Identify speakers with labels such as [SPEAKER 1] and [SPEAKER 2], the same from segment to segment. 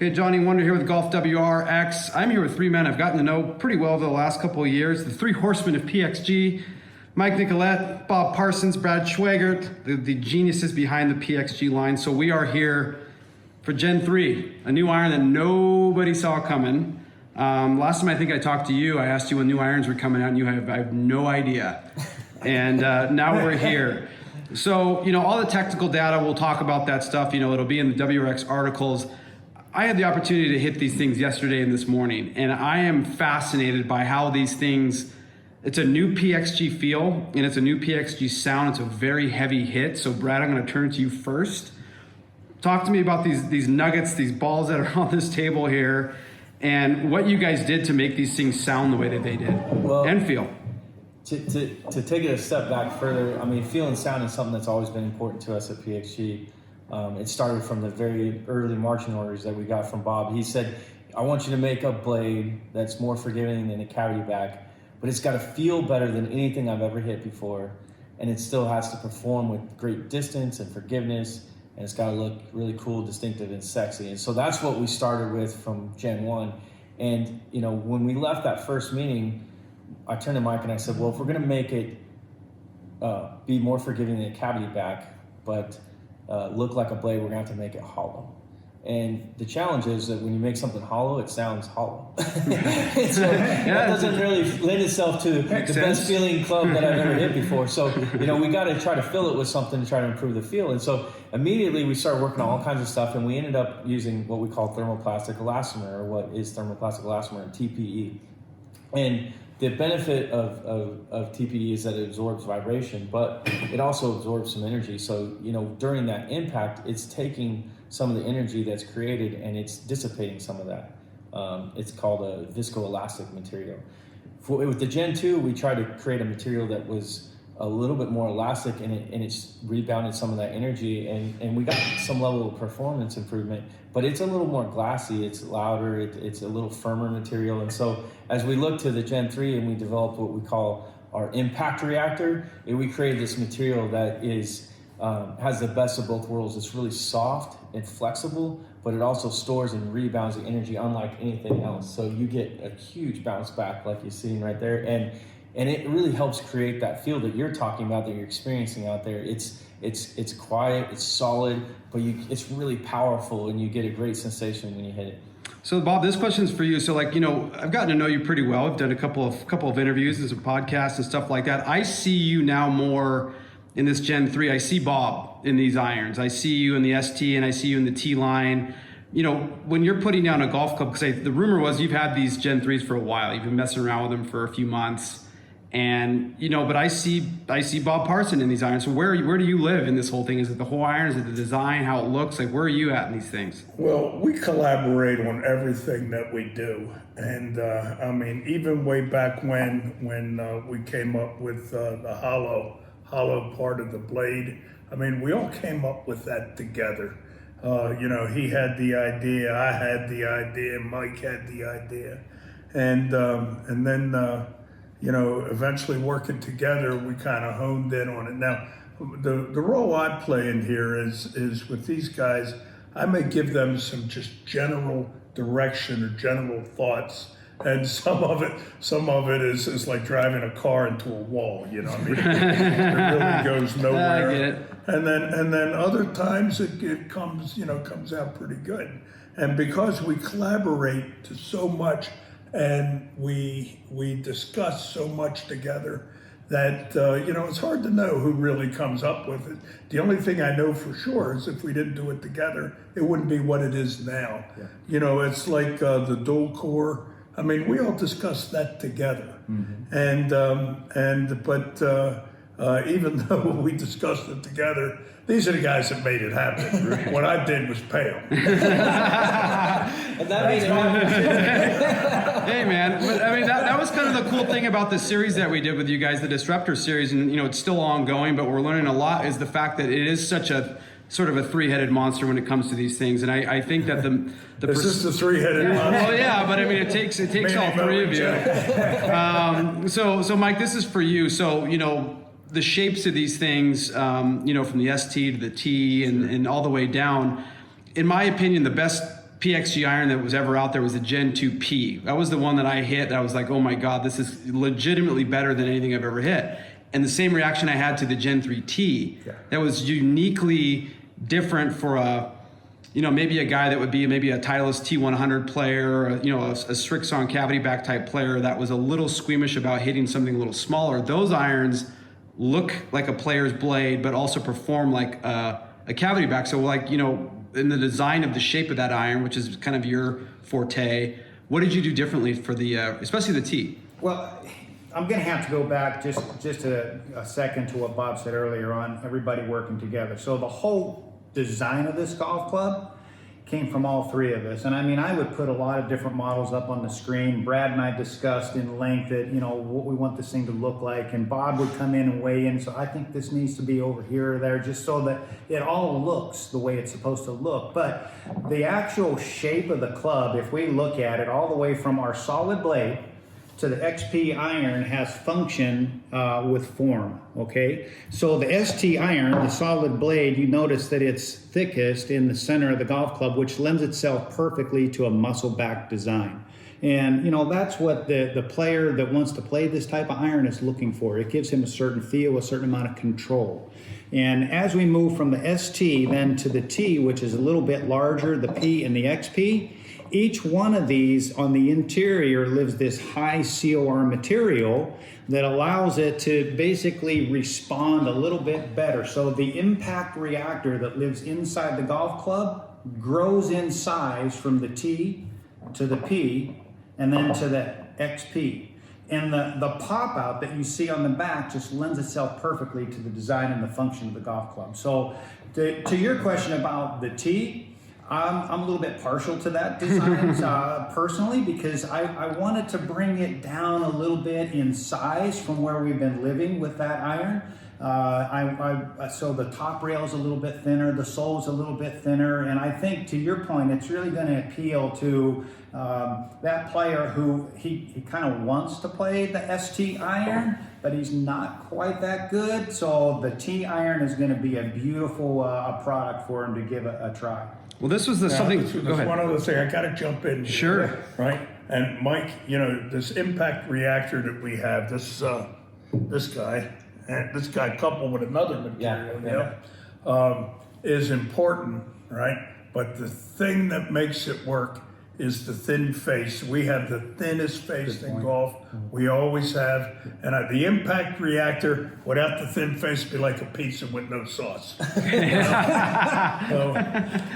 [SPEAKER 1] Okay, Johnny Wunder here with GolfWRX. I'm here with three men I've gotten to know pretty well over the last couple of years. The three horsemen of PXG, Mike Nicolette, Bob Parsons, Brad Schweigert, the geniuses behind the PXG line. So we are here for Gen 3, a new iron that nobody saw coming. Last time I think I talked to you, I asked you when new irons were coming out, and I have no idea. And now we're here. So, all the technical data, we'll talk about that stuff. It'll be in the WRX articles. I had the opportunity to hit these things yesterday and this morning, and I am fascinated by how these things, it's a new PXG feel, and it's a new PXG sound. It's a very heavy hit. So Brad, I'm gonna turn it to you first. Talk to me about these nuggets, these balls that are on this table here, and what you guys did to make these things sound the way that they did, and feel.
[SPEAKER 2] To take it a step back further, feel and sound is something that's always been important to us at PXG. It started from the very early marching orders that we got from Bob. He said, I want you to make a blade that's more forgiving than a cavity back, but it's got to feel better than anything I've ever hit before, and it still has to perform with great distance and forgiveness, and it's got to look really cool, distinctive, and sexy. And so that's what we started with from Gen 1. And when we left that first meeting, I turned to Mike and I said, well, if we're going to make it be more forgiving than a cavity back, but look like a blade, we're going to have to make it hollow. And the challenge is that when you make something hollow, it sounds hollow. That doesn't really lend itself to the best feeling club that I've ever hit before. So, we got to try to fill it with something to try to improve the feel. And so immediately we started working on all kinds of stuff, and we ended up using what we call thermoplastic elastomer, or what is thermoplastic elastomer, TPE. And the benefit of TPE is that it absorbs vibration, but it also absorbs some energy. So, during that impact, it's taking some of the energy that's created and it's dissipating some of that. It's called a viscoelastic material. With the Gen 2, we tried to create a material that was a little bit more elastic, and it's rebounded some of that energy, and we got some level of performance improvement, but it's a little more glassy, it's louder, it's a little firmer material. And so as we look to the Gen 3 and we developed what we call our impact reactor, we created this material that has the best of both worlds. It's really soft and flexible, but it also stores and rebounds the energy unlike anything else. So you get a huge bounce back like you're seeing right there. And it really helps create that feel that you're talking about, that you're experiencing out there. It's quiet, it's solid, but it's really powerful, and you get a great sensation when you hit it.
[SPEAKER 1] So Bob, this question's for you. So I've gotten to know you pretty well. I've done a couple of interviews and some podcasts and stuff like that. I see you now more in this Gen 3. I see Bob in these irons. I see you in the ST, and I see you in the T line. When you're putting down a golf club, because the rumor was you've had these Gen 3s for a while. You've been messing around with them for a few months. And, but I see Bob Parsons in these irons. So where do you live in this whole thing? Is it the whole iron? Is it the design, how it looks? Where are you at in these things?
[SPEAKER 3] Well, we collaborate on everything that we do. And even way back when we came up with the hollow part of the blade, we all came up with that together. He had the idea, I had the idea, Mike had the idea. And then, eventually working together, we kind of honed in on it. Now, the role I play in here is with these guys, I may give them some just general direction or general thoughts, and some of it is like driving a car into a wall. It really goes nowhere.
[SPEAKER 1] I get it.
[SPEAKER 3] And then other times it comes out pretty good. And because we collaborate to so much, and we discuss so much together that it's hard to know who really comes up with it. The only thing I know for sure is if we didn't do it together, it wouldn't be what it is now. Yeah. It's like the dual core. We all discussed that together. Mm-hmm. But even though we discussed it together, these are the guys that made it happen. Right. What I did was pay them.
[SPEAKER 2] And that made it happen.
[SPEAKER 1] Hey man, but that was kind of the cool thing about the series that we did with you guys, the Disruptor series, and it's still ongoing, but we're learning a lot, is the fact that it is such a sort of a three-headed monster when it comes to these things. And I think that
[SPEAKER 3] Is this the three-headed monster?
[SPEAKER 1] Well, yeah, but it takes all three of you. So Mike, this is for you. So the shapes of these things, from the ST to the T and all the way down, in my opinion, the best PXG iron that was ever out there was the Gen 2P. That was the one that I hit. That I was like, oh my God, this is legitimately better than anything I've ever hit. And the same reaction I had to the Gen 3T.
[SPEAKER 4] Yeah.
[SPEAKER 1] That was uniquely different for a, maybe a guy that would be maybe a Titleist T100 player, or, a Srixon cavity back type player that was a little squeamish about hitting something a little smaller. Those irons look like a player's blade, but also perform like a cavity back. So like, in the design of the shape of that iron, which is kind of your forte, what did you do differently for the, especially the T?
[SPEAKER 4] Well, I'm going to have to go back just a second to what Bob said earlier on everybody working together. So the whole design of this golf club came from all three of us. And I mean, I would put a lot of different models up on the screen. Brad and I discussed in length that, what we want this thing to look like. And Bob would come in and weigh in. So I think this needs to be over here or there, just so that it all looks the way it's supposed to look. But the actual shape of the club, if we look at it all the way from our solid blade to the XP iron, has function with form, okay? So the ST iron, the solid blade, you notice that it's thickest in the center of the golf club, which lends itself perfectly to a muscle back design. And that's what the player that wants to play this type of iron is looking for. It gives him a certain feel, a certain amount of control. And as we move from the ST then to the T, which is a little bit larger, the P and the XP, each one of these on the interior lives this high COR material that allows it to basically respond a little bit better. So the impact reactor that lives inside the golf club grows in size from the T to the P and then to the XP. And the pop out that you see on the back just lends itself perfectly to the design and the function of the golf club. So to your question about the T, I'm a little bit partial to that design personally, because I wanted to bring it down a little bit in size from where we've been living with that iron. So the top rail is a little bit thinner, the sole is a little bit thinner, and I think to your point, it's really going to appeal to that player who he kind of wants to play the ST iron, but he's not quite that good. So the T iron is going to be a beautiful product for him to give a try.
[SPEAKER 1] Well, this was something. Go ahead.
[SPEAKER 3] One other thing, I got to jump in here,
[SPEAKER 1] Sure.
[SPEAKER 3] right? And Mike, this impact reactor that we have, this guy coupled with another material, is important, right? But the thing that makes it work is the thin face. We have the thinnest face in golf. We always have. And the impact reactor, without the thin face, would be like a pizza with no sauce. So,
[SPEAKER 2] I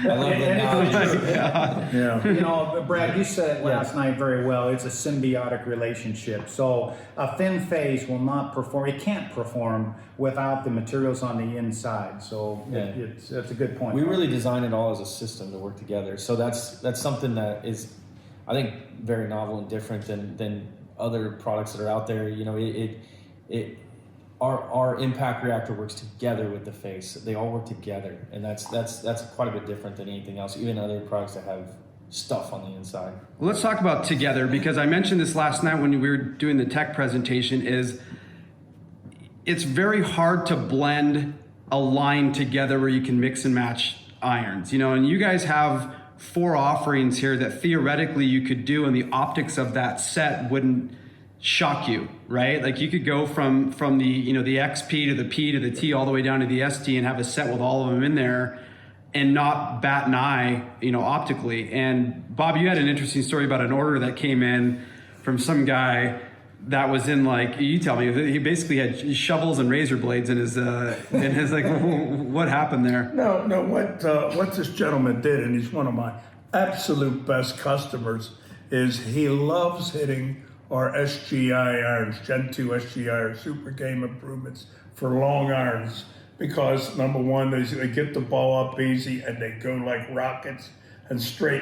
[SPEAKER 2] love that.
[SPEAKER 3] yeah.
[SPEAKER 4] Brad, you said it last night very well. It's a symbiotic relationship. So a thin face will not perform. It can't perform without the materials on the inside. So that's a good point.
[SPEAKER 2] We really design it all as a system to work together. So that's something that is, I think, very novel and different than other products that are out there. Our impact reactor works together with the face. They all work together, and that's quite a bit different than anything else. Even other products that have stuff on the inside.
[SPEAKER 1] Well, let's talk about together, because I mentioned this last night when we were doing the tech presentation. It's very hard to blend a line together where you can mix and match irons, and you guys have 4 offerings here that theoretically you could do, and the optics of that set wouldn't shock you, right? Like you could go from the the XP to the P to the T all the way down to the ST and have a set with all of them in there and not bat an eye, optically. And Bob, you had an interesting story about an order that came in from some guy that was in, like, you tell me, he basically had shovels and razor blades in his like, what happened there?
[SPEAKER 3] No, what this gentleman did, and he's one of my absolute best customers, is he loves hitting our SGI irons, Gen 2 SGI, or Super Game Improvements for long irons, because number one, they get the ball up easy and they go like rockets and straight,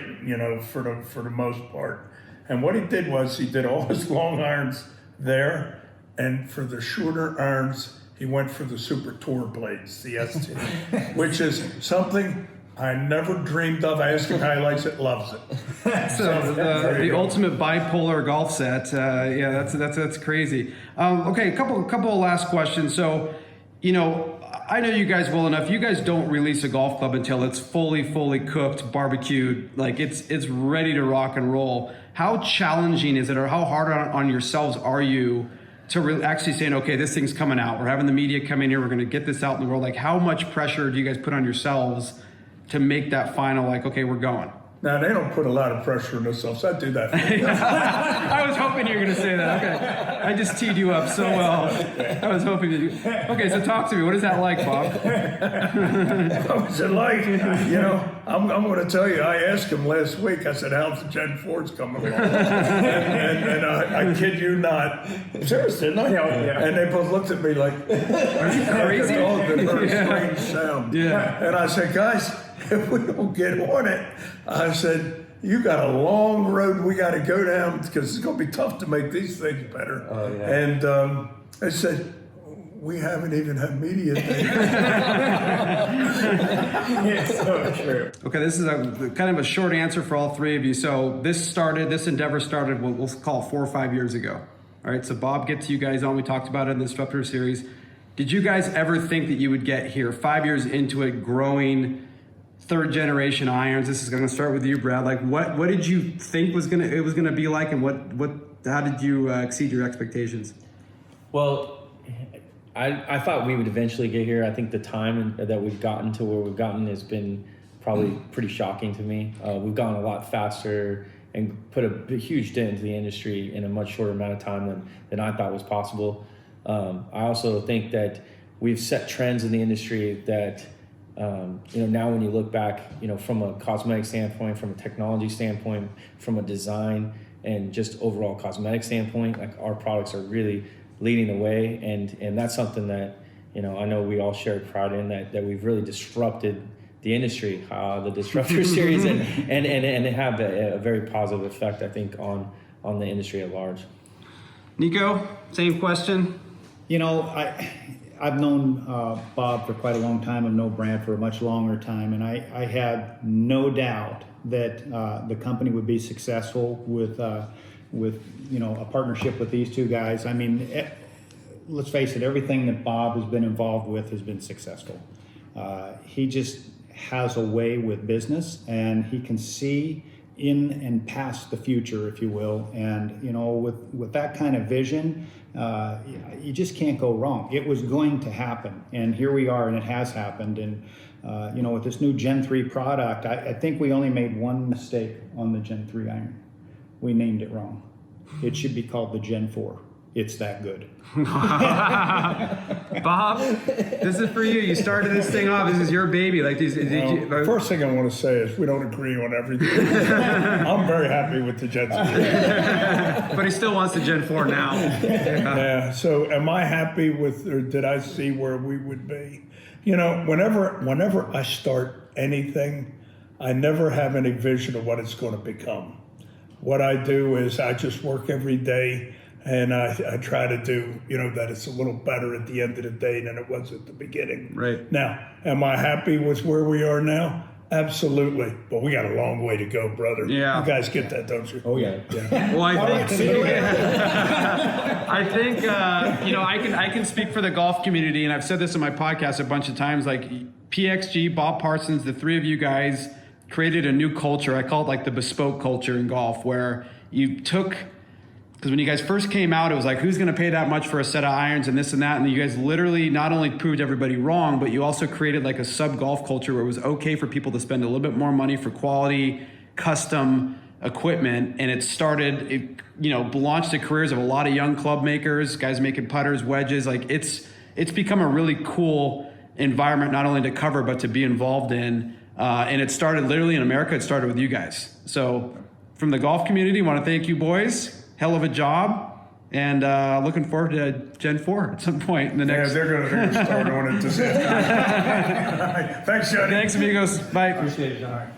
[SPEAKER 3] for the most part. And what he did was he did all his long irons there, and for the shorter irons, he went for the Super Tour blades, the ST, which is something I never dreamed of. I asked him how he likes it, loves it.
[SPEAKER 1] So the ultimate bipolar golf set. That's crazy. Okay, a couple of last questions. So, I know you guys well enough. You guys don't release a golf club until it's fully cooked, barbecued, like it's ready to rock and roll. How challenging is it, or how hard on yourselves are you to actually saying, okay, this thing's coming out. We're having the media come in here. We're going to get this out in the world. Like, how much pressure do you guys put on yourselves to make that final, like, okay, we're going?
[SPEAKER 3] Now, they don't put a lot of pressure on themselves. I do that for them.
[SPEAKER 1] I was hoping you were going to say that. Okay. I just teed you up so well. I was hoping you. Okay, so talk to me. What is that like, Bob?
[SPEAKER 3] What was it like? You know, I'm going to tell you, I asked him last week, I said, how's the Gen 4s coming along? and I kid you not. Seriously, didn't I?
[SPEAKER 4] Yeah.
[SPEAKER 3] And they both looked at me like,
[SPEAKER 1] Are you crazy?
[SPEAKER 3] all of it heard a strange sound.
[SPEAKER 1] Yeah.
[SPEAKER 3] And I said, guys, if we don't get on it, I said, you got a long road we got to go down because it's going to be tough to make these things better.
[SPEAKER 2] Oh, yeah.
[SPEAKER 3] And I said, we haven't even had media day.
[SPEAKER 4] It's so true.
[SPEAKER 1] Okay, this is a kind of a short answer for all three of you. So this endeavor started, we'll call it 4 or 5 years ago. All right, so Bob gets you guys on. We talked about it in the Disruptor series. Did you guys ever think that you would get here 5 years into it, growing third generation irons? This is going to start with you, Brad. Like, what did you think it was gonna be like, and how did you exceed your expectations?
[SPEAKER 2] Well, I thought we would eventually get here. I think the time that we've gotten to where we've gotten has been probably pretty shocking to me. We've gone a lot faster and put a huge dent into the industry in a much shorter amount of time than I thought was possible. I also think that we've set trends in the industry that, now when you look back, from a cosmetic standpoint, from a technology standpoint, from a design and just overall cosmetic standpoint, like our products are really leading the way. And that's something that, I know we all share pride in, that we've really disrupted the industry, the Disruptor series, and have a very positive effect, I think, on the industry at large.
[SPEAKER 1] Nico, same question.
[SPEAKER 4] I've known Bob for quite a long time. I've known Brad for a much longer time, and I had no doubt that the company would be successful with a partnership with these two guys. I mean, let's face it, everything that Bob has been involved with has been successful. He just has a way with business, and he can see in and past the future, if you will. And with that kind of vision, you just can't go wrong. It was going to happen, and here we are, and it has happened. And with this new Gen 3 product, I think we only made one mistake on the Gen 3 iron. We named it wrong. It should be called the Gen 4. It's that good.
[SPEAKER 1] Bob, this is for you. You started this thing off. This is your baby. Like these.
[SPEAKER 3] First thing I want to say is we don't agree on everything. I'm very happy with the Gen 3.
[SPEAKER 1] But he still wants the Gen 4 now.
[SPEAKER 3] Yeah. So am I happy with, or did I see where we would be? Whenever I start anything, I never have any vision of what it's going to become. What I do is I just work every day, and I try to do, that it's a little better at the end of the day than it was at the beginning.
[SPEAKER 1] Right.
[SPEAKER 3] Now, am I happy with where we are now? Absolutely. But we got a long way to go, brother.
[SPEAKER 1] Yeah.
[SPEAKER 3] You guys get that, don't you?
[SPEAKER 2] Oh, yeah.
[SPEAKER 1] Well, I think I can speak for the golf community, and I've said this in my podcast a bunch of times. Like PXG, Bob Parsons, the three of you guys created a new culture. I call it like the bespoke culture in golf, where you took. Because when you guys first came out, it was like, who's going to pay that much for a set of irons and this and that? And you guys literally not only proved everybody wrong, but you also created like a sub-golf culture where it was okay for people to spend a little bit more money for quality, custom equipment. And it launched the careers of a lot of young club makers, guys making putters, wedges. Like it's become a really cool environment, not only to cover, but to be involved in. And it started literally in America. It started with you guys. So from the golf community, I want to thank you boys. Hell of a job, and looking forward to Gen 4 at some point in the next.
[SPEAKER 3] Yeah, they're going to start on it this afternoon. Thanks, Johnny.
[SPEAKER 1] Thanks, amigos. Bye.
[SPEAKER 2] Appreciate it, John.